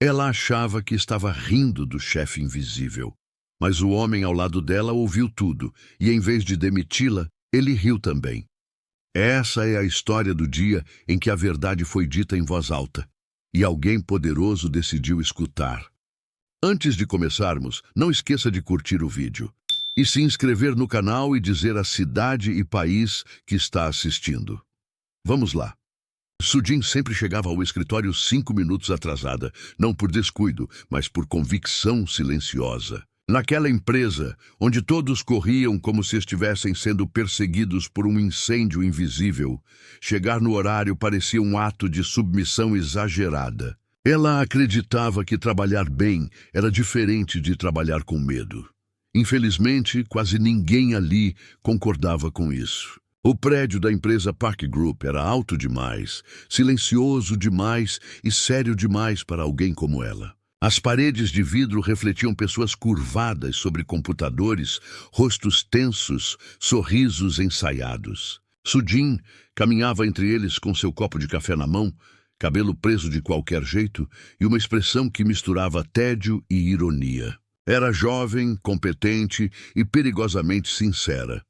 Ela achava que estava rindo do chefe invisível, mas o homem ao lado dela ouviu tudo e, em vez de demiti-la, ele riu também. Essa é a história do dia em que a verdade foi dita em voz alta e alguém poderoso decidiu escutar. Antes de começarmos, não esqueça de curtir o vídeo e se inscrever no canal e dizer a cidade e país que está assistindo. Vamos lá. Sujin sempre chegava ao escritório 5 minutos atrasada, não por descuido, mas por convicção silenciosa. Naquela empresa, onde todos corriam como se estivessem sendo perseguidos por um incêndio invisível, chegar no horário parecia um ato de submissão exagerada. Ela acreditava que trabalhar bem era diferente de trabalhar com medo. Infelizmente, quase ninguém ali concordava com isso. O prédio da empresa Park Group era alto demais, silencioso demais e sério demais para alguém como ela. As paredes de vidro refletiam pessoas curvadas sobre computadores, rostos tensos, sorrisos ensaiados. Sujin caminhava entre eles com seu copo de café na mão, cabelo preso de qualquer jeito e uma expressão que misturava tédio e ironia. Era jovem, competente e perigosamente sincera.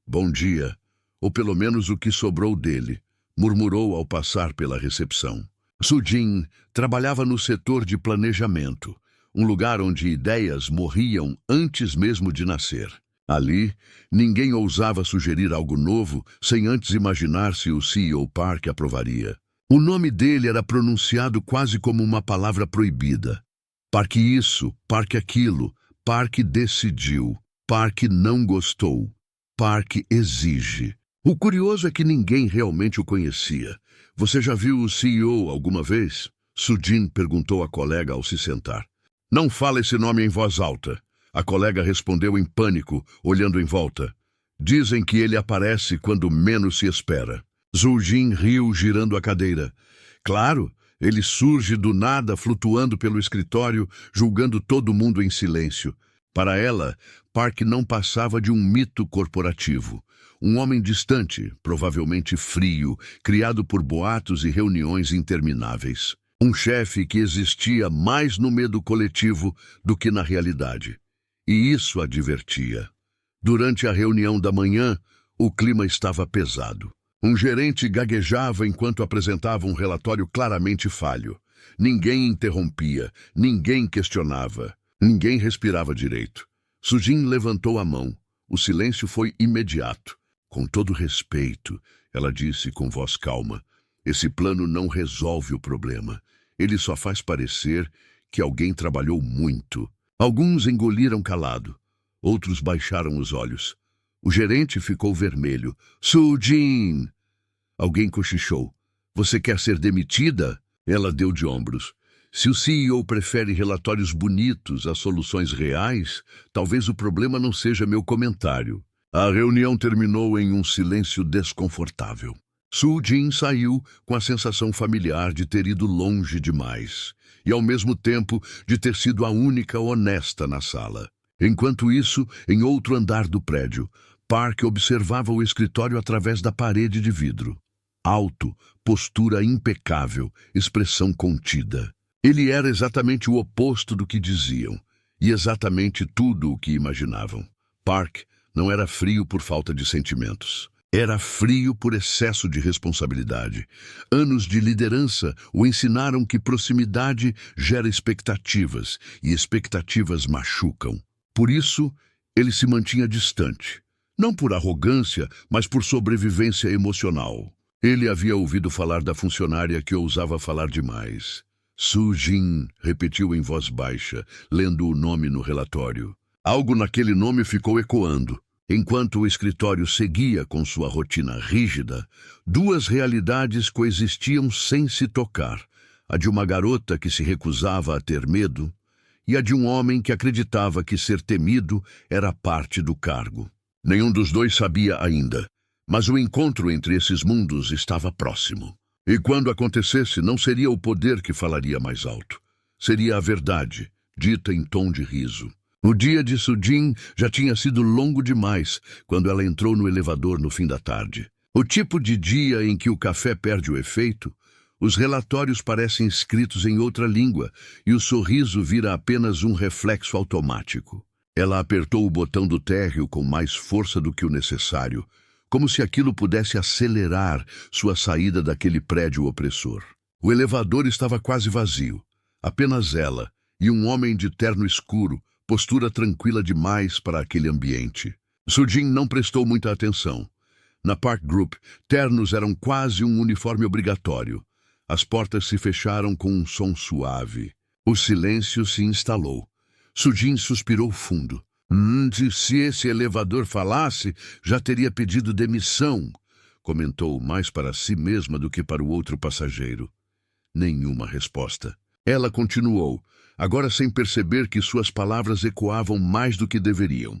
"Bom dia", ou pelo menos o que sobrou dele, murmurou ao passar pela recepção. Sujin trabalhava no setor de planejamento, um lugar onde ideias morriam antes mesmo de nascer. Ali, ninguém ousava sugerir algo novo sem antes imaginar se o CEO Park aprovaria. O nome dele era pronunciado quase como uma palavra proibida. Park isso, Park aquilo, Park decidiu, Park não gostou, Park exige. O curioso é que ninguém realmente o conhecia. "Você já viu o CEO alguma vez?" Sujin perguntou à colega ao se sentar. "Não fala esse nome em voz alta." A colega respondeu em pânico, olhando em volta. "Dizem que ele aparece quando menos se espera." Sujin riu, girando a cadeira. "Claro, ele surge do nada, flutuando pelo escritório, julgando todo mundo em silêncio." Para ela, Park não passava de um mito corporativo. Um homem distante, provavelmente frio, criado por boatos e reuniões intermináveis. Um chefe que existia mais no medo coletivo do que na realidade. E isso a divertia. Durante a reunião da manhã, o clima estava pesado. Um gerente gaguejava enquanto apresentava um relatório claramente falho. Ninguém interrompia, ninguém questionava, ninguém respirava direito. Sujin levantou a mão. O silêncio foi imediato. "Com todo respeito", ela disse com voz calma, "esse plano não resolve o problema. Ele só faz parecer que alguém trabalhou muito." Alguns engoliram calado, outros baixaram os olhos. O gerente ficou vermelho. "Sujin!" Alguém cochichou. "Você quer ser demitida?" Ela deu de ombros. "Se o CEO prefere relatórios bonitos a soluções reais, talvez o problema não seja meu comentário." A reunião terminou em um silêncio desconfortável. Sujin saiu com a sensação familiar de ter ido longe demais e, ao mesmo tempo, de ter sido a única honesta na sala. Enquanto isso, em outro andar do prédio, Park observava o escritório através da parede de vidro. Alto, postura impecável, expressão contida. Ele era exatamente o oposto do que diziam e exatamente tudo o que imaginavam. Park não era frio por falta de sentimentos. Era frio por excesso de responsabilidade. Anos de liderança o ensinaram que proximidade gera expectativas e expectativas machucam. Por isso, ele se mantinha distante. Não por arrogância, mas por sobrevivência emocional. Ele havia ouvido falar da funcionária que ousava falar demais. "Sujin", repetiu em voz baixa, lendo o nome no relatório. Algo naquele nome ficou ecoando. Enquanto o escritório seguia com sua rotina rígida, duas realidades coexistiam sem se tocar. A de uma garota que se recusava a ter medo e a de um homem que acreditava que ser temido era parte do cargo. Nenhum dos dois sabia ainda, mas o encontro entre esses mundos estava próximo. E quando acontecesse, não seria o poder que falaria mais alto. Seria a verdade, dita em tom de riso. O dia de Sujin já tinha sido longo demais quando ela entrou no elevador no fim da tarde. O tipo de dia em que o café perde o efeito, Os relatórios parecem escritos em outra língua e o sorriso vira apenas um reflexo automático. Ela apertou o botão do térreo com mais força do que o necessário, como se aquilo pudesse acelerar sua saída daquele prédio opressor. O elevador estava quase vazio. Apenas ela e um homem de terno escuro, postura tranquila demais para aquele ambiente. Sujin não prestou muita atenção. Na Park Group, ternos eram quase um uniforme obrigatório. As portas se fecharam com um som suave. O silêncio se instalou. Sujin suspirou fundo. Se esse elevador falasse, já teria pedido demissão, comentou mais para si mesma do que para o outro passageiro. Nenhuma resposta. Ela continuou, agora sem perceber que suas palavras ecoavam mais do que deveriam.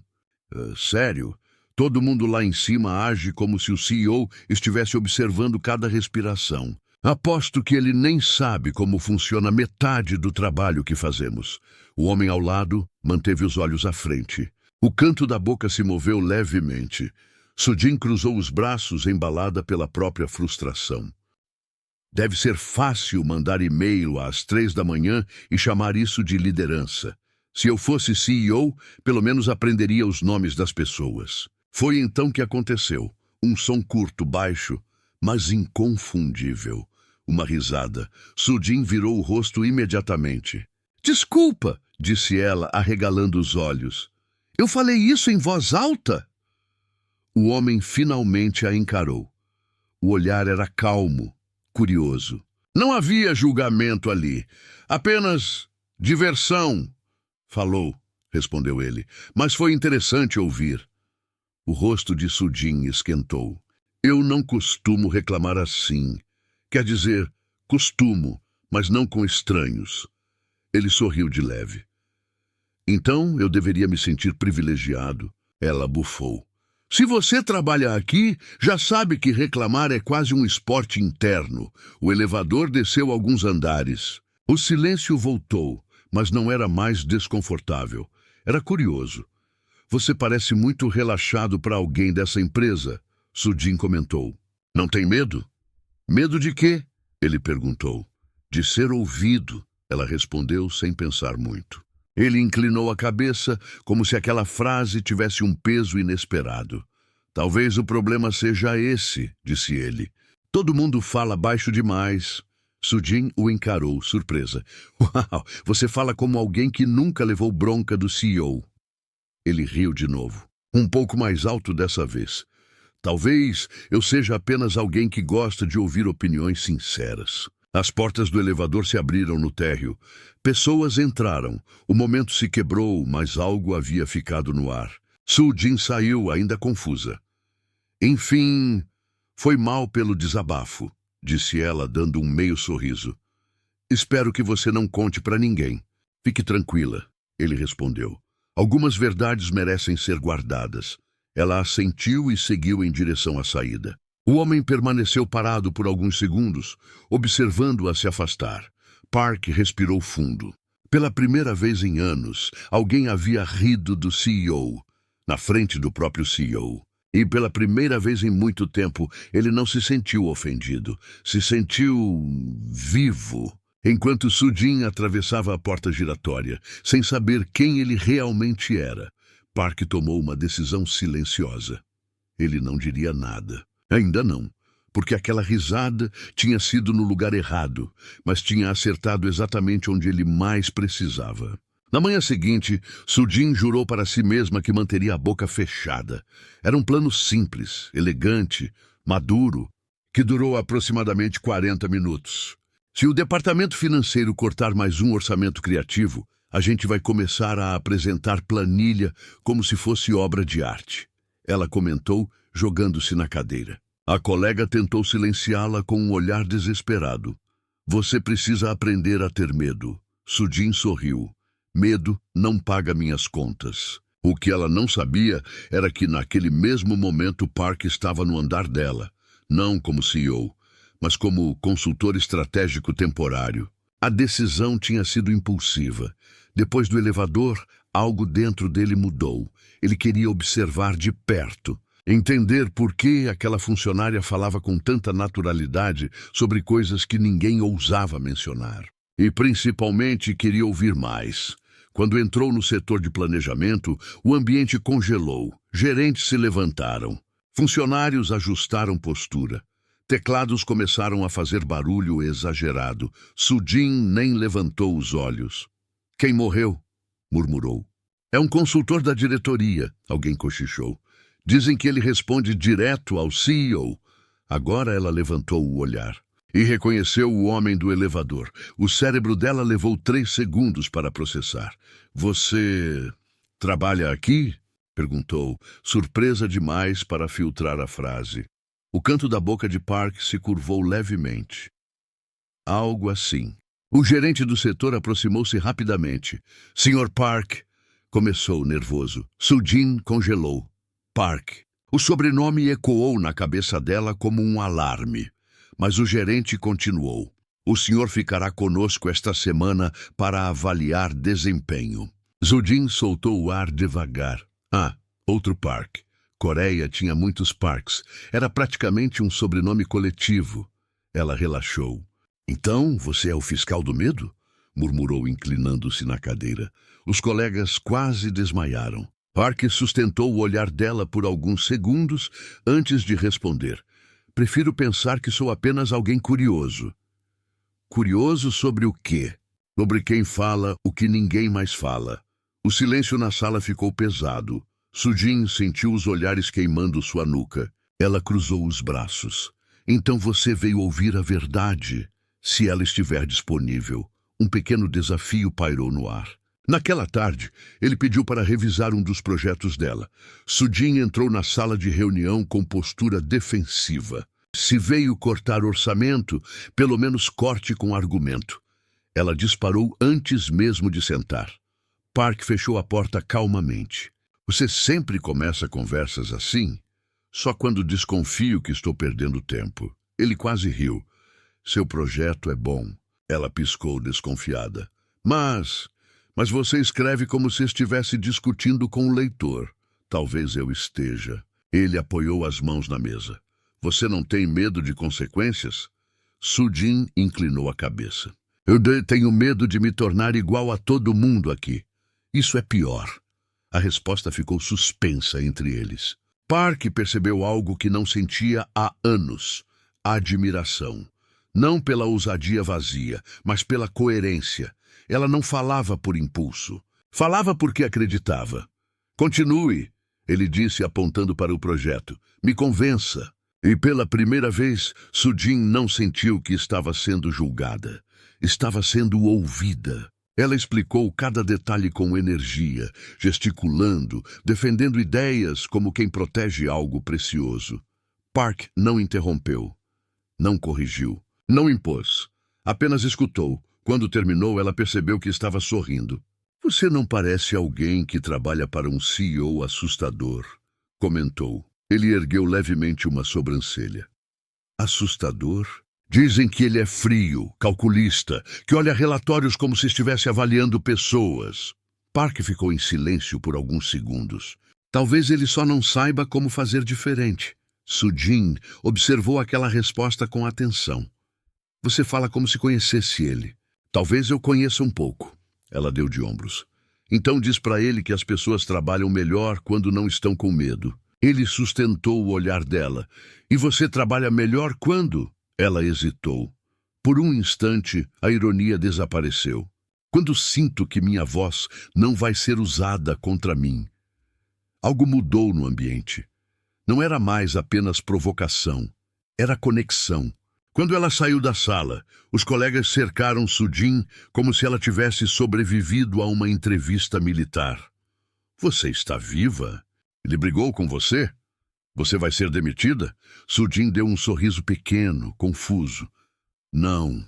Sério? Todo mundo lá em cima age como se o CEO estivesse observando cada respiração. Aposto que ele nem sabe como funciona metade do trabalho que fazemos. O homem ao lado manteve os olhos à frente. O canto da boca se moveu levemente. Sujin cruzou os braços, embalada pela própria frustração. Deve ser fácil mandar e-mail às 3 da manhã e chamar isso de liderança. Se eu fosse CEO, pelo menos aprenderia os nomes das pessoas. Foi então que aconteceu. Um som curto, baixo, mas inconfundível. Uma risada. Sujin virou o rosto imediatamente. Desculpa, disse ela, arregalando os olhos. Eu falei isso em voz alta? O homem finalmente a encarou. O olhar era calmo, curioso. Não havia julgamento ali. Apenas diversão. Falou, respondeu ele, mas foi interessante ouvir. O rosto de Sujin esquentou. Eu não costumo reclamar assim. Quer dizer, costumo, mas não com estranhos. Ele sorriu de leve. Então eu deveria me sentir privilegiado. Ela bufou. Se você trabalha aqui, já sabe que reclamar é quase um esporte interno. O elevador desceu alguns andares. O silêncio voltou, mas não era mais desconfortável. Era curioso. Você parece muito relaxado para alguém dessa empresa, Sujin comentou. Não tem medo? Medo de quê? Ele perguntou. De ser ouvido, ela respondeu sem pensar muito. Ele inclinou a cabeça, como se aquela frase tivesse um peso inesperado. Talvez o problema seja esse, disse ele. Todo mundo fala baixo demais. Sujin o encarou, surpresa. Uau, você fala como alguém que nunca levou bronca do CEO. Ele riu de novo, um pouco mais alto dessa vez. Talvez eu seja apenas alguém que gosta de ouvir opiniões sinceras. As portas do elevador se abriram no térreo. Pessoas entraram. O momento se quebrou, mas algo havia ficado no ar. Sujin saiu, ainda confusa. Enfim, foi mal pelo desabafo, disse ela, dando um meio sorriso. Espero que você não conte para ninguém. Fique tranquila, ele respondeu. Algumas verdades merecem ser guardadas. Ela assentiu e seguiu em direção à saída. O homem permaneceu parado por alguns segundos, observando-a se afastar. Park respirou fundo. Pela primeira vez em anos, alguém havia rido do CEO, na frente do próprio CEO. E pela primeira vez em muito tempo, ele não se sentiu ofendido. Se sentiu vivo. Enquanto Sujin atravessava a porta giratória, sem saber quem ele realmente era, Park tomou uma decisão silenciosa. Ele não diria nada. Ainda não, porque aquela risada tinha sido no lugar errado, mas tinha acertado exatamente onde ele mais precisava. Na manhã seguinte, Sujin jurou para si mesma que manteria a boca fechada. Era um plano simples, elegante, maduro, que durou aproximadamente 40 minutos. Se o departamento financeiro cortar mais um orçamento criativo, a gente vai começar a apresentar planilha como se fosse obra de arte. Ela comentou, jogando-se na cadeira. A colega tentou silenciá-la com um olhar desesperado. Você precisa aprender a ter medo. Sujin sorriu. Medo não paga minhas contas. O que ela não sabia era que naquele mesmo momento Park estava no andar dela, não como CEO, mas como consultor estratégico temporário. A decisão tinha sido impulsiva. Depois do elevador, algo dentro dele mudou. Ele queria observar de perto. Entender por que aquela funcionária falava com tanta naturalidade sobre coisas que ninguém ousava mencionar. E principalmente queria ouvir mais. Quando entrou no setor de planejamento, o ambiente congelou. Gerentes se levantaram. Funcionários ajustaram postura. Teclados começaram a fazer barulho exagerado. Sujin nem levantou os olhos. Quem morreu? Murmurou. É um consultor da diretoria, alguém cochichou. Dizem que ele responde direto ao CEO. Agora ela levantou o olhar e reconheceu o homem do elevador. O cérebro dela levou 3 segundos para processar. Você trabalha aqui? Perguntou, surpresa demais para filtrar a frase. O canto da boca de Park se curvou levemente. Algo assim. O gerente do setor aproximou-se rapidamente. Sr. Park, começou nervoso. Sujin congelou. Park. O sobrenome ecoou na cabeça dela como um alarme. Mas o gerente continuou. O senhor ficará conosco esta semana para avaliar desempenho. Sujin soltou o ar devagar. Ah, outro Park. Coreia tinha muitos Parks. Era praticamente um sobrenome coletivo. Ela relaxou. Então, você é o fiscal do medo? Murmurou, inclinando-se na cadeira. Os colegas quase desmaiaram. Park sustentou o olhar dela por alguns segundos antes de responder. Prefiro pensar que sou apenas alguém curioso. Curioso sobre o quê? Sobre quem fala o que ninguém mais fala. O silêncio na sala ficou pesado. Sujin sentiu os olhares queimando sua nuca. Ela cruzou os braços. Então você veio ouvir a verdade, se ela estiver disponível. Um pequeno desafio pairou no ar. Naquela tarde, ele pediu para revisar um dos projetos dela. Sujin entrou na sala de reunião com postura defensiva. Se veio cortar orçamento, pelo menos corte com argumento. Ela disparou antes mesmo de sentar. Park fechou a porta calmamente. Você sempre começa conversas assim? Só quando desconfio que estou perdendo tempo. Ele quase riu. Seu projeto é bom. Ela piscou desconfiada. Mas você escreve como se estivesse discutindo com o leitor. Talvez eu esteja. Ele apoiou as mãos na mesa. Você não tem medo de consequências? Sujin inclinou a cabeça. Eu tenho medo de me tornar igual a todo mundo aqui. Isso é pior. A resposta ficou suspensa entre eles. Park percebeu algo que não sentia há anos. Admiração. Não pela ousadia vazia, mas pela coerência. Ela não falava por impulso. Falava porque acreditava. Continue, ele disse apontando para o projeto. Me convença. E pela primeira vez, Sujin não sentiu que estava sendo julgada. Estava sendo ouvida. Ela explicou cada detalhe com energia, gesticulando, defendendo ideias como quem protege algo precioso. Park não interrompeu. Não corrigiu. Não impôs. Apenas escutou. Quando terminou, ela percebeu que estava sorrindo. Você não parece alguém que trabalha para um CEO assustador, comentou. Ele ergueu levemente uma sobrancelha. Assustador? Dizem que ele é frio, calculista, que olha relatórios como se estivesse avaliando pessoas. Park ficou em silêncio por alguns segundos. Talvez ele só não saiba como fazer diferente. Sujin observou aquela resposta com atenção. Você fala como se conhecesse ele. Talvez eu conheça um pouco. Ela deu de ombros. Então diz para ele que as pessoas trabalham melhor quando não estão com medo. Ele sustentou o olhar dela. E você trabalha melhor quando? Ela hesitou. Por um instante, a ironia desapareceu. Quando sinto que minha voz não vai ser usada contra mim. Algo mudou no ambiente. Não era mais apenas provocação. Era conexão. Quando ela saiu da sala, os colegas cercaram Sujin como se ela tivesse sobrevivido a uma entrevista militar. Você está viva? Ele brigou com você? Você vai ser demitida? Sujin deu um sorriso pequeno, confuso. Não.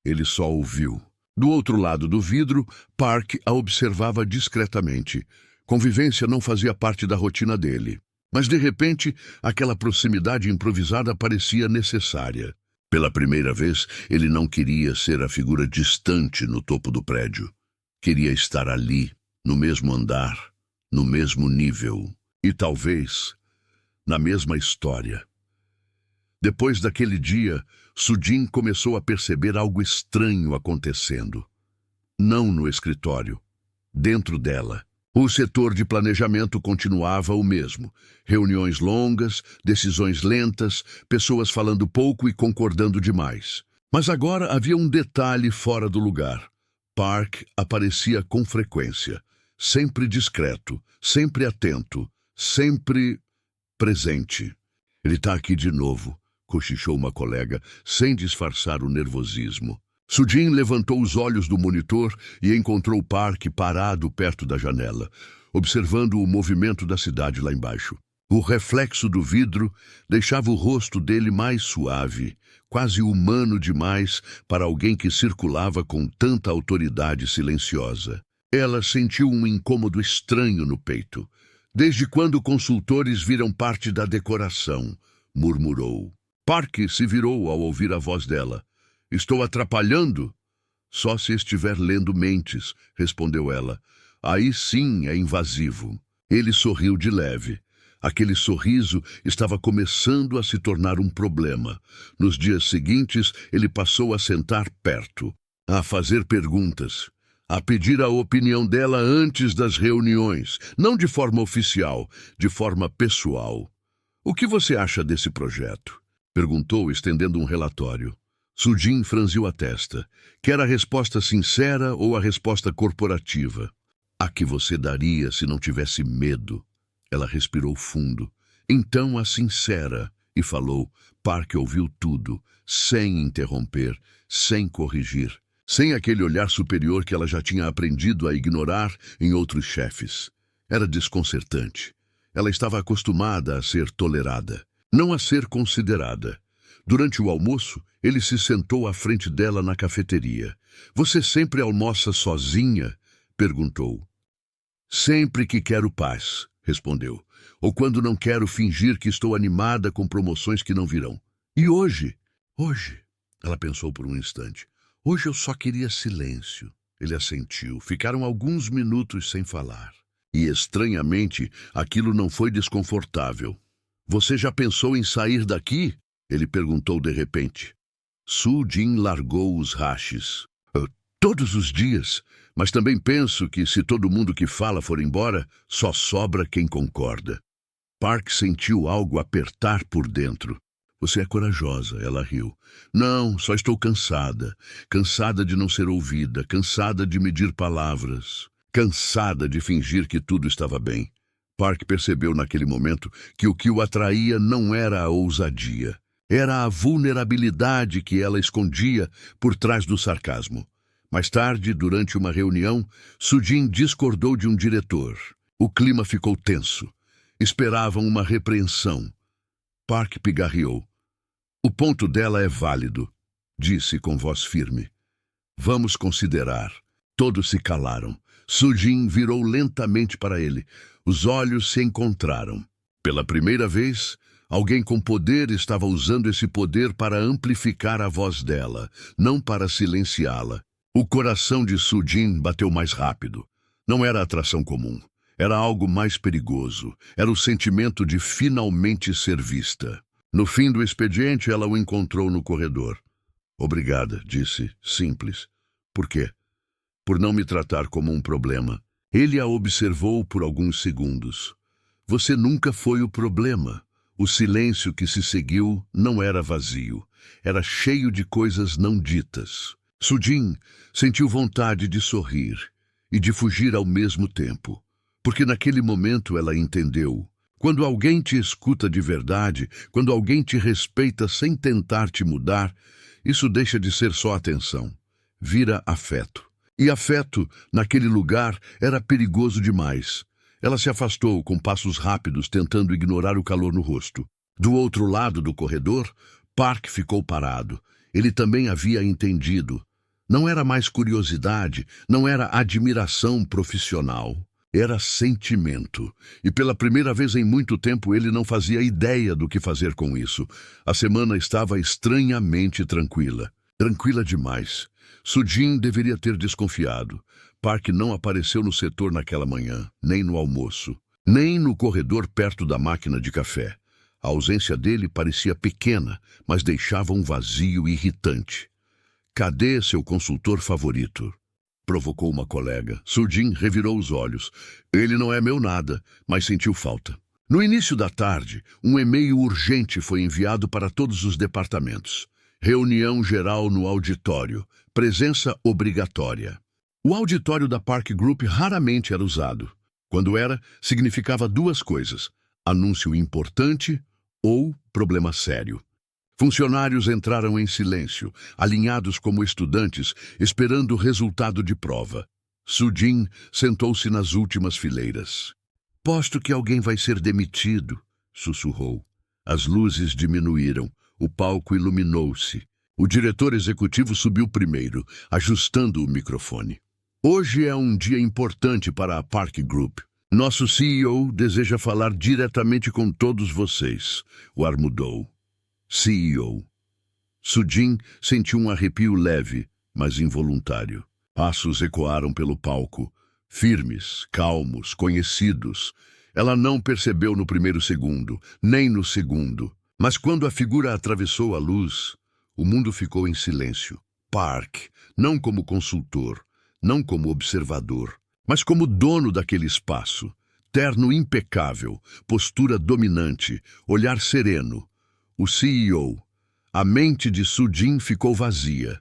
Ele só ouviu. Do outro lado do vidro, Park a observava discretamente. Convivência não fazia parte da rotina dele. Mas, de repente, aquela proximidade improvisada parecia necessária. Pela primeira vez, ele não queria ser a figura distante no topo do prédio. Queria estar ali, no mesmo andar, no mesmo nível. E talvez na mesma história. Depois daquele dia, Sujin começou a perceber algo estranho acontecendo. Não no escritório, dentro dela. O setor de planejamento continuava o mesmo. Reuniões longas, decisões lentas, pessoas falando pouco e concordando demais. Mas agora havia um detalhe fora do lugar. Park aparecia com frequência, sempre discreto, sempre atento, sempre presente. Ele está aqui de novo, cochichou uma colega, sem disfarçar o nervosismo. Sujin levantou os olhos do monitor e encontrou Park parado perto da janela, observando o movimento da cidade lá embaixo. O reflexo do vidro deixava o rosto dele mais suave, quase humano demais para alguém que circulava com tanta autoridade silenciosa. Ela sentiu um incômodo estranho no peito. Desde quando consultores viram parte da decoração? Murmurou. Park se virou ao ouvir a voz dela. Estou atrapalhando? Só se estiver lendo mentes, respondeu ela. Aí sim é invasivo. Ele sorriu de leve. Aquele sorriso estava começando a se tornar um problema. Nos dias seguintes, ele passou a sentar perto, a fazer perguntas, a pedir a opinião dela antes das reuniões, não de forma oficial, de forma pessoal. O que você acha desse projeto? Perguntou, estendendo um relatório. Sujin franziu a testa. Quer a resposta sincera ou a resposta corporativa? A que você daria se não tivesse medo? Ela respirou fundo. Então a sincera, e falou. Park ouviu tudo, sem interromper, sem corrigir, sem aquele olhar superior que ela já tinha aprendido a ignorar em outros chefes. Era desconcertante. Ela estava acostumada a ser tolerada, não a ser considerada. Durante o almoço, ele se sentou à frente dela na cafeteria. Você sempre almoça sozinha? Perguntou. Sempre que quero paz, respondeu. Ou quando não quero fingir que estou animada com promoções que não virão. E hoje? Hoje, ela pensou por um instante. Hoje eu só queria silêncio. Ele assentiu. Ficaram alguns minutos sem falar. E, estranhamente, aquilo não foi desconfortável. Você já pensou em sair daqui? Ele perguntou de repente. Sujin largou os hashes. Todos os dias, mas também penso que se todo mundo que fala for embora, só sobra quem concorda. Park sentiu algo apertar por dentro. Você é corajosa, ela riu. Não, só estou cansada. Cansada de não ser ouvida, cansada de medir palavras, cansada de fingir que tudo estava bem. Park percebeu naquele momento que o que o atraía não era a ousadia. Era a vulnerabilidade que ela escondia por trás do sarcasmo. Mais tarde, durante uma reunião, Sujin discordou de um diretor. O clima ficou tenso. Esperavam uma repreensão. Park pigarreou. O ponto dela é válido, disse com voz firme. Vamos considerar. Todos se calaram. Sujin virou lentamente para ele. Os olhos se encontraram. Pela primeira vez, alguém com poder estava usando esse poder para amplificar a voz dela, não para silenciá-la. O coração de Sujin bateu mais rápido. Não era atração comum. Era algo mais perigoso. Era o sentimento de finalmente ser vista. No fim do expediente, ela o encontrou no corredor. Obrigada, disse, simples. Por quê? Por não me tratar como um problema. Ele a observou por alguns segundos. Você nunca foi o problema. O silêncio que se seguiu não era vazio. Era cheio de coisas não ditas. Sujin sentiu vontade de sorrir e de fugir ao mesmo tempo, porque naquele momento ela entendeu. Quando alguém te escuta de verdade, quando alguém te respeita sem tentar te mudar, isso deixa de ser só atenção, vira afeto. E afeto, naquele lugar, era perigoso demais. Ela se afastou com passos rápidos, tentando ignorar o calor no rosto. Do outro lado do corredor, Park ficou parado. Ele também havia entendido. Não era mais curiosidade, não era admiração profissional. Era sentimento. E pela primeira vez em muito tempo ele não fazia ideia do que fazer com isso. A semana estava estranhamente tranquila. Tranquila demais. Sujin deveria ter desconfiado. Park não apareceu no setor naquela manhã, nem no almoço, nem no corredor perto da máquina de café. A ausência dele parecia pequena, mas deixava um vazio irritante. Cadê seu consultor favorito? Provocou uma colega. Sujin revirou os olhos. Ele não é meu nada, mas sentiu falta. No início da tarde, um e-mail urgente foi enviado para todos os departamentos. Reunião geral no auditório. Presença obrigatória. O auditório da Park Group raramente era usado. Quando era, significava duas coisas: anúncio importante ou problema sério. Funcionários entraram em silêncio, alinhados como estudantes, esperando o resultado de prova. Sujin sentou-se nas últimas fileiras. Posto que alguém vai ser demitido, sussurrou. As luzes diminuíram, o palco iluminou-se. O diretor executivo subiu primeiro, ajustando o microfone. Hoje é um dia importante para a Park Group. Nosso CEO deseja falar diretamente com todos vocês. O ar mudou. CEO. Sujin sentiu um arrepio leve, mas involuntário. Passos ecoaram pelo palco, firmes, calmos, conhecidos. Ela não percebeu no primeiro segundo, nem no segundo. Mas quando a figura atravessou a luz, o mundo ficou em silêncio. Park, não como consultor, não como observador, mas como dono daquele espaço. Terno impecável, postura dominante, olhar sereno. O CEO. A mente de Sujin ficou vazia.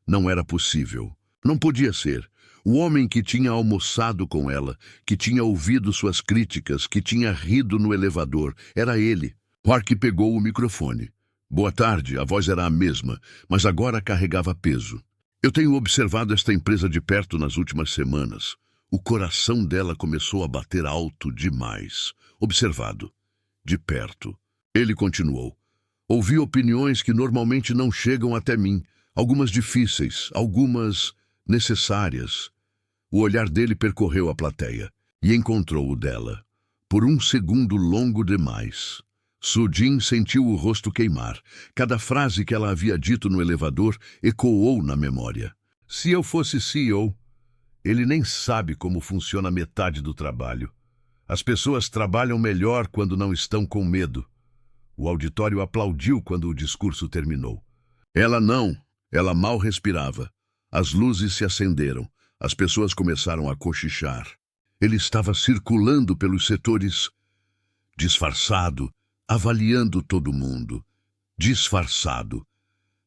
Não era possível. Não podia ser. O homem que tinha almoçado com ela, que tinha ouvido suas críticas, que tinha rido no elevador, era ele. Park pegou o microfone. Boa tarde, a voz era a mesma, mas agora carregava peso. Eu tenho observado esta empresa de perto nas últimas semanas. O coração dela começou a bater alto demais. Observado. De perto. Ele continuou. Ouvi opiniões que normalmente não chegam até mim. Algumas difíceis, algumas necessárias. O olhar dele percorreu a plateia e encontrou o dela. Por um segundo longo demais. Sujin sentiu o rosto queimar. Cada frase que ela havia dito no elevador ecoou na memória. Se eu fosse CEO, ele nem sabe como funciona metade do trabalho. As pessoas trabalham melhor quando não estão com medo. O auditório aplaudiu quando o discurso terminou. Ela mal respirava. As luzes se acenderam. As pessoas começaram a cochichar. Ele estava circulando pelos setores, disfarçado, avaliando todo mundo. Disfarçado.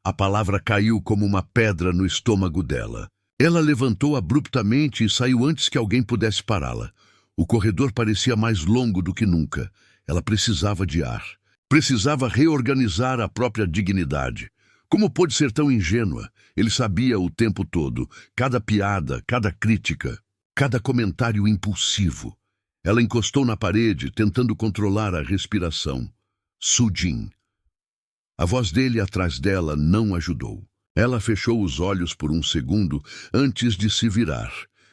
A palavra caiu como uma pedra no estômago dela. Ela levantou abruptamente e saiu antes que alguém pudesse pará-la. O corredor parecia mais longo do que nunca. Ela precisava de ar. Precisava reorganizar a própria dignidade. Como pôde ser tão ingênua? Ele sabia o tempo todo, cada piada, cada crítica, cada comentário impulsivo. Ela encostou na parede, tentando controlar a respiração. Sujin. A voz dele atrás dela não ajudou. Ela fechou os olhos por um segundo antes de se virar.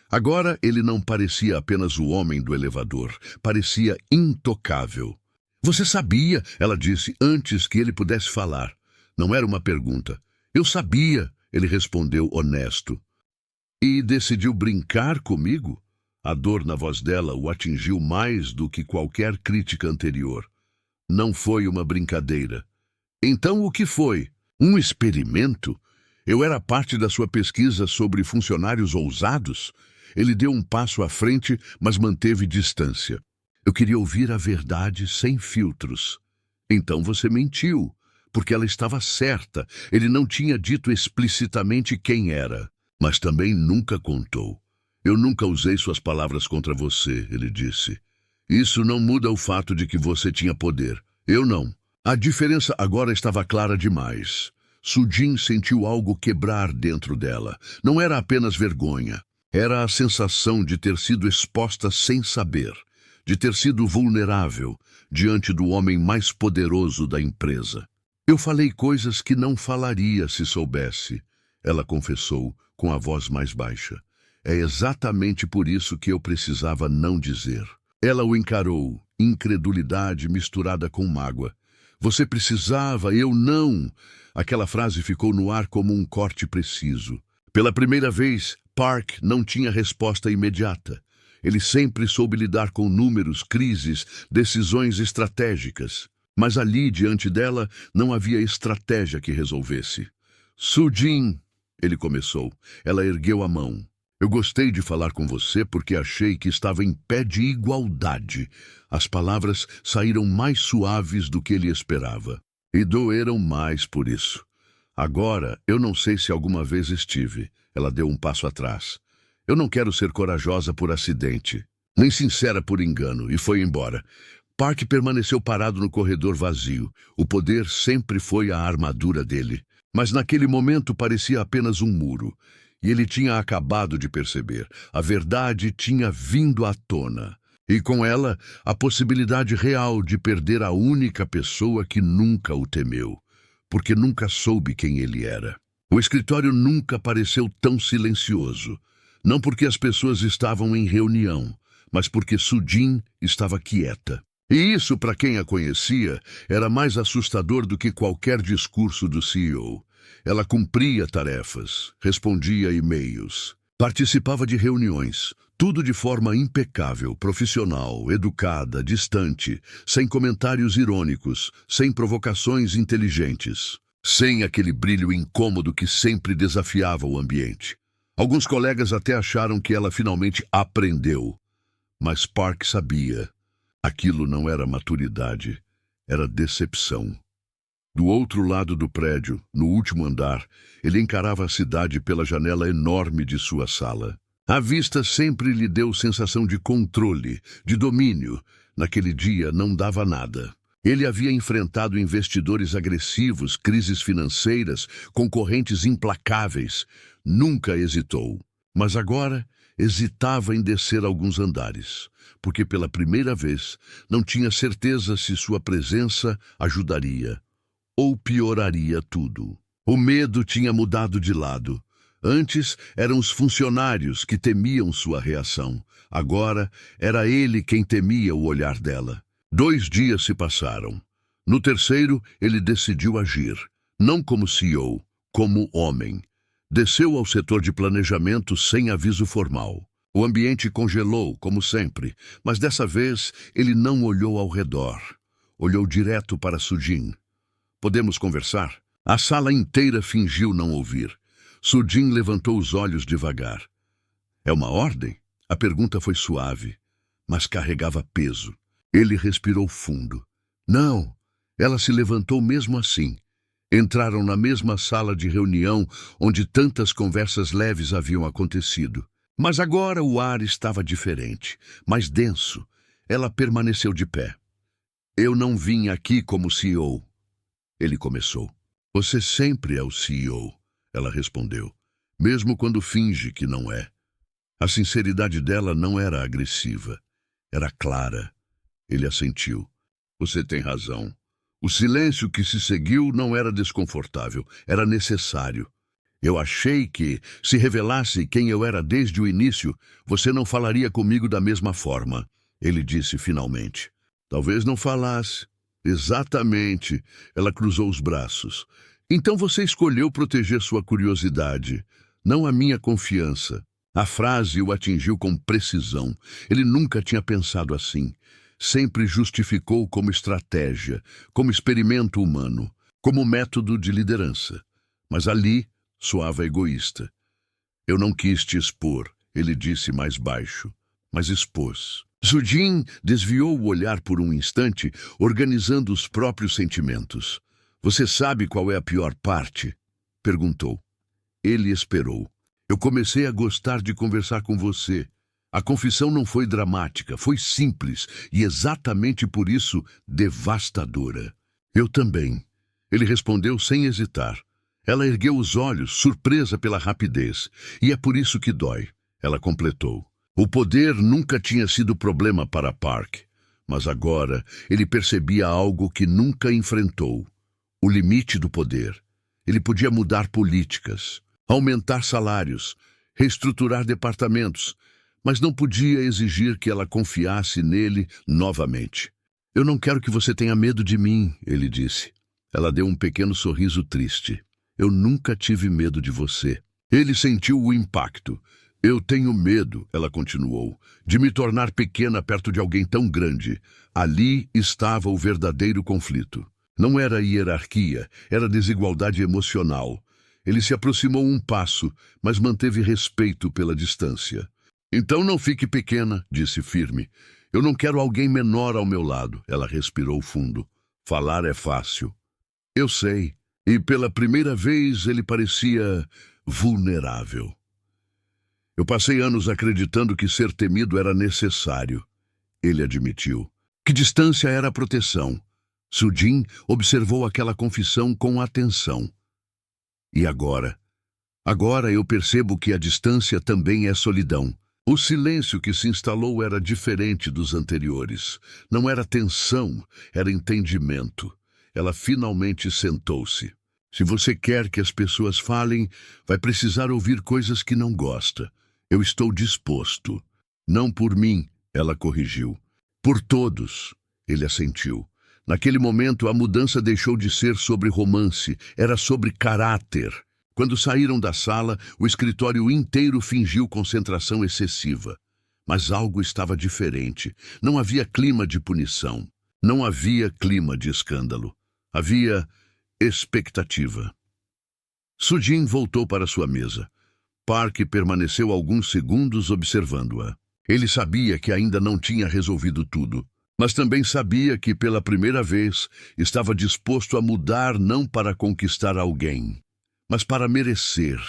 Agora ele não parecia apenas o homem do elevador, parecia intocável. Você sabia, ela disse antes que ele pudesse falar. Não era uma pergunta. Eu sabia, ele respondeu honesto. E decidiu brincar comigo? A dor na voz dela o atingiu mais do que qualquer crítica anterior. Não foi uma brincadeira. Então o que foi? Um experimento? Eu era parte da sua pesquisa sobre funcionários ousados? Ele deu um passo à frente, mas manteve distância. Eu queria ouvir a verdade sem filtros. Então você mentiu, porque ela estava certa. Ele não tinha dito explicitamente quem era, mas também nunca contou. Eu nunca usei suas palavras contra você, ele disse. Isso não muda o fato de que você tinha poder. Eu não. A diferença agora estava clara demais. Sujin sentiu algo quebrar dentro dela. Não era apenas vergonha. Era a sensação de ter sido exposta sem saber, de ter sido vulnerável diante do homem mais poderoso da empresa. Eu falei coisas que não falaria se soubesse, ela confessou com a voz mais baixa. É exatamente por isso que eu precisava não dizer. Ela o encarou, incredulidade misturada com mágoa. Você precisava, eu não. Aquela frase ficou no ar como um corte preciso. Pela primeira vez, Park não tinha resposta imediata. Ele sempre soube lidar com números, crises, decisões estratégicas. Mas ali, diante dela, não havia estratégia que resolvesse. Sujin, ele começou. Ela ergueu a mão. Eu gostei de falar com você porque achei que estava em pé de igualdade. As palavras saíram mais suaves do que ele esperava. E doeram mais por isso. Agora, eu não sei se alguma vez estive. Ela deu um passo atrás. Eu não quero ser corajosa por acidente, nem sincera por engano, e foi embora. Park permaneceu parado no corredor vazio. O poder sempre foi a armadura dele. Mas naquele momento parecia apenas um muro. E ele tinha acabado de perceber. A verdade tinha vindo à tona. E com ela, a possibilidade real de perder a única pessoa que nunca o temeu. Porque nunca soube quem ele era. O escritório nunca pareceu tão silencioso. Não porque as pessoas estavam em reunião, mas porque Sujin estava quieta. E isso, para quem a conhecia, era mais assustador do que qualquer discurso do CEO. Ela cumpria tarefas, respondia e-mails, participava de reuniões, tudo de forma impecável, profissional, educada, distante, sem comentários irônicos, sem provocações inteligentes, sem aquele brilho incômodo que sempre desafiava o ambiente. Alguns colegas até acharam que ela finalmente aprendeu, mas Park sabia. Aquilo não era maturidade, era decepção. Do outro lado do prédio, no último andar, ele encarava a cidade pela janela enorme de sua sala. A vista sempre lhe deu sensação de controle, de domínio. Naquele dia não dava nada. Ele havia enfrentado investidores agressivos, crises financeiras, concorrentes implacáveis. Nunca hesitou. Mas agora hesitava em descer alguns andares, porque pela primeira vez não tinha certeza se sua presença ajudaria ou pioraria tudo. O medo tinha mudado de lado. Antes eram os funcionários que temiam sua reação. Agora era ele quem temia o olhar dela. 2 dias se passaram. No terceiro, ele decidiu agir, não como CEO, como homem. Desceu ao setor de planejamento sem aviso formal. O ambiente congelou, como sempre, mas dessa vez ele não olhou ao redor. Olhou direto para Sujin. Podemos conversar? A sala inteira fingiu não ouvir. Sujin levantou os olhos devagar. É uma ordem? A pergunta foi suave, mas carregava peso. Ele respirou fundo. Não, ela se levantou mesmo assim. Entraram na mesma sala de reunião onde tantas conversas leves haviam acontecido. Mas agora o ar estava diferente, mais denso. Ela permaneceu de pé. Eu não vim aqui como CEO. Ele começou. Você sempre é o CEO, ela respondeu, mesmo quando finge que não é. A sinceridade dela não era agressiva, era clara. Ele assentiu. Você tem razão. O silêncio que se seguiu não era desconfortável, era necessário. Eu achei que, se revelasse quem eu era desde o início, você não falaria comigo da mesma forma, ele disse finalmente. Talvez não falasse. Exatamente. Ela cruzou os braços. Então você escolheu proteger sua curiosidade, não a minha confiança. A frase o atingiu com precisão. Ele nunca tinha pensado assim. Sempre justificou como estratégia, como experimento humano, como método de liderança. Mas ali soava egoísta. Eu não quis te expor, ele disse mais baixo, mas expôs. Sujin desviou o olhar por um instante, organizando os próprios sentimentos. Você sabe qual é a pior parte? Perguntou. Ele esperou. Eu comecei a gostar de conversar com você. A confissão não foi dramática, foi simples e exatamente por isso devastadora. Eu também. Ele respondeu sem hesitar. Ela ergueu os olhos, surpresa pela rapidez. E é por isso que dói. Ela completou. O poder nunca tinha sido problema para Park, mas agora ele percebia algo que nunca enfrentou. O limite do poder. Ele podia mudar políticas, aumentar salários, reestruturar departamentos, mas não podia exigir que ela confiasse nele novamente. Eu não quero que você tenha medo de mim, ele disse. Ela deu um pequeno sorriso triste. Eu nunca tive medo de você. Ele sentiu o impacto. Eu tenho medo, ela continuou, de me tornar pequena perto de alguém tão grande. Ali estava o verdadeiro conflito. Não era hierarquia, era desigualdade emocional. Ele se aproximou um passo, mas manteve respeito pela distância. Então não fique pequena, disse firme. Eu não quero alguém menor ao meu lado. Ela respirou fundo. Falar é fácil. Eu sei. E pela primeira vez ele parecia vulnerável. Eu passei anos acreditando que ser temido era necessário. Ele admitiu. Que distância era a proteção. Sujin observou aquela confissão com atenção. E agora? Agora eu percebo que a distância também é solidão. O silêncio que se instalou era diferente dos anteriores. Não era tensão, era entendimento. Ela finalmente sentou-se. Se você quer que as pessoas falem, vai precisar ouvir coisas que não gosta. Eu estou disposto. Não por mim, ela corrigiu. Por todos, ele assentiu. Naquele momento, a mudança deixou de ser sobre romance, era sobre caráter. Quando saíram da sala, o escritório inteiro fingiu concentração excessiva. Mas algo estava diferente. Não havia clima de punição. Não havia clima de escândalo. Havia expectativa. Sujin voltou para sua mesa. Park permaneceu alguns segundos observando-a. Ele sabia que ainda não tinha resolvido tudo, mas também sabia que, pela primeira vez, estava disposto a mudar não para conquistar alguém, mas para merecer.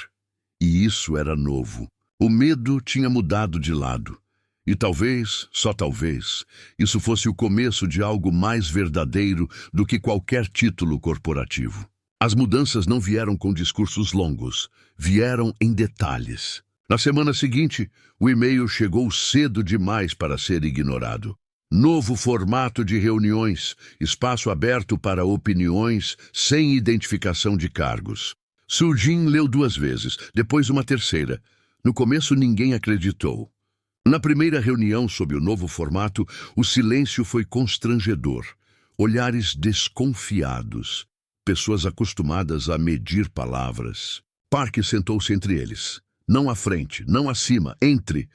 E isso era novo. O medo tinha mudado de lado. E talvez, só talvez, isso fosse o começo de algo mais verdadeiro do que qualquer título corporativo. As mudanças não vieram com discursos longos, vieram em detalhes. Na semana seguinte, o e-mail chegou cedo demais para ser ignorado. Novo formato de reuniões, espaço aberto para opiniões, sem identificação de cargos. Sujin leu 2 vezes, depois uma terceira. No começo ninguém acreditou. Na primeira reunião sob o novo formato, o silêncio foi constrangedor. Olhares desconfiados. Pessoas acostumadas a medir palavras. Park sentou-se entre eles. Não à frente, não acima, entre.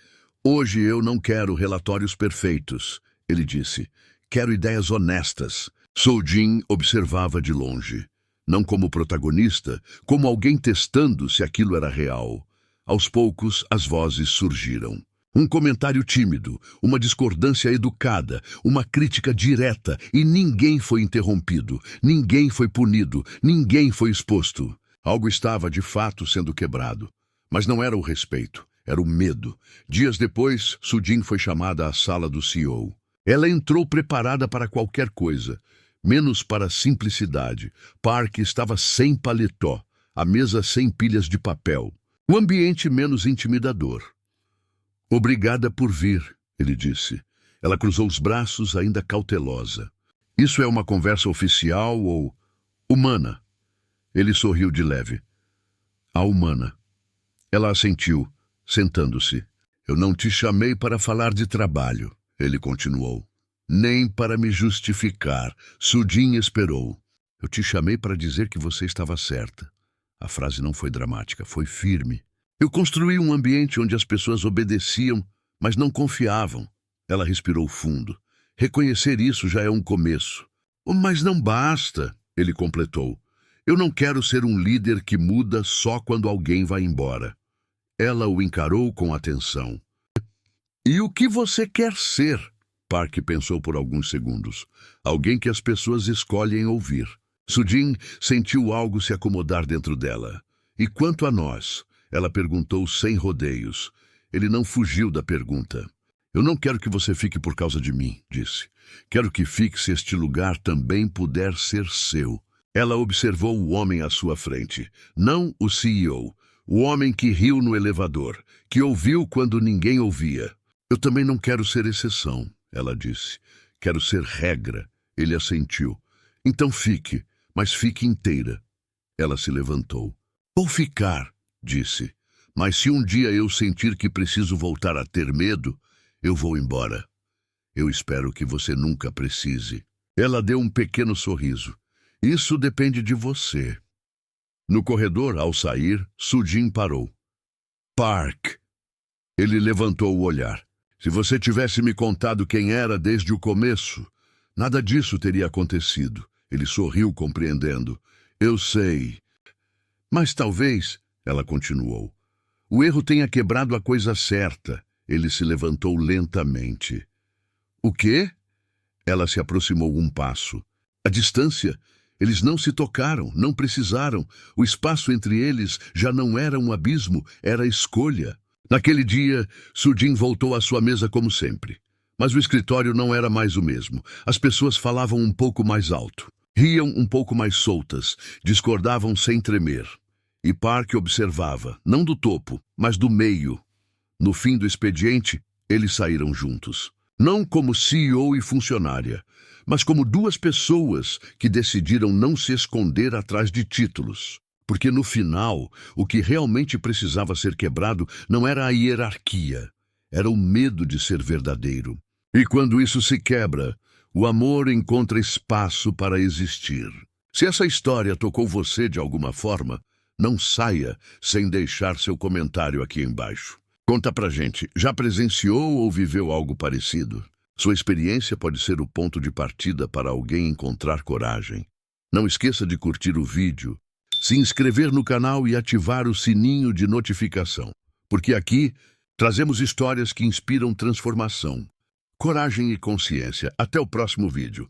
Hoje eu não quero relatórios perfeitos, ele disse. Quero ideias honestas. Sujin observava de longe. Não como protagonista, como alguém testando se aquilo era real. Aos poucos, as vozes surgiram. Um comentário tímido, uma discordância educada, uma crítica direta, e ninguém foi interrompido, ninguém foi punido, ninguém foi exposto. Algo estava, de fato, sendo quebrado. Mas não era o respeito, era o medo. Dias depois, Sujin foi chamada à sala do CEO. Ela entrou preparada para qualquer coisa, menos para simplicidade. Park estava sem paletó, a mesa sem pilhas de papel. O ambiente menos intimidador. Obrigada por vir, ele disse. Ela cruzou os braços, ainda cautelosa. Isso é uma conversa oficial ou humana? Ele sorriu de leve. A humana. Ela assentiu, sentando-se. Eu não te chamei para falar de trabalho, ele continuou. Nem para me justificar. Sujin esperou. Eu te chamei para dizer que você estava certa. A frase não foi dramática, foi firme. Eu construí um ambiente onde as pessoas obedeciam, mas não confiavam. Ela respirou fundo. Reconhecer isso já é um começo. Mas não basta, ele completou. Eu não quero ser um líder que muda só quando alguém vai embora. Ela o encarou com atenção. E o que você quer ser? Park pensou por alguns segundos. Alguém que as pessoas escolhem ouvir. Sujin sentiu algo se acomodar dentro dela. E quanto a nós? Ela perguntou sem rodeios. Ele não fugiu da pergunta. Eu não quero que você fique por causa de mim, disse. Quero que fique se este lugar também puder ser seu. Ela observou o homem à sua frente. Não o CEO. O homem que riu no elevador. Que ouviu quando ninguém ouvia. Eu também não quero ser exceção, ela disse. Quero ser regra. Ele assentiu. Então fique, mas fique inteira. Ela se levantou. Vou ficar, disse. Mas se um dia eu sentir que preciso voltar a ter medo, eu vou embora. Eu espero que você nunca precise. Ela deu um pequeno sorriso. Isso depende de você. No corredor, ao sair, Sujin parou. Park. Ele levantou o olhar. Se você tivesse me contado quem era desde o começo, nada disso teria acontecido. Ele sorriu, compreendendo. Eu sei. Mas talvez, ela continuou, o erro tenha quebrado a coisa certa. Ele se levantou lentamente. O quê? Ela se aproximou um passo. A distância. Eles não se tocaram, não precisaram. O espaço entre eles já não era um abismo, era escolha. Naquele dia, Sujin voltou à sua mesa como sempre. Mas o escritório não era mais o mesmo. As pessoas falavam um pouco mais alto. Riam um pouco mais soltas. Discordavam sem tremer. E Park observava, não do topo, mas do meio. No fim do expediente, eles saíram juntos. Não como CEO e funcionária, mas como duas pessoas que decidiram não se esconder atrás de títulos. Porque no final, o que realmente precisava ser quebrado não era a hierarquia, era o medo de ser verdadeiro. E quando isso se quebra, o amor encontra espaço para existir. Se essa história tocou você de alguma forma, não saia sem deixar seu comentário aqui embaixo. Conta pra gente, já presenciou ou viveu algo parecido? Sua experiência pode ser o ponto de partida para alguém encontrar coragem. Não esqueça de curtir o vídeo, se inscrever no canal e ativar o sininho de notificação, porque aqui trazemos histórias que inspiram transformação, coragem e consciência. Até o próximo vídeo.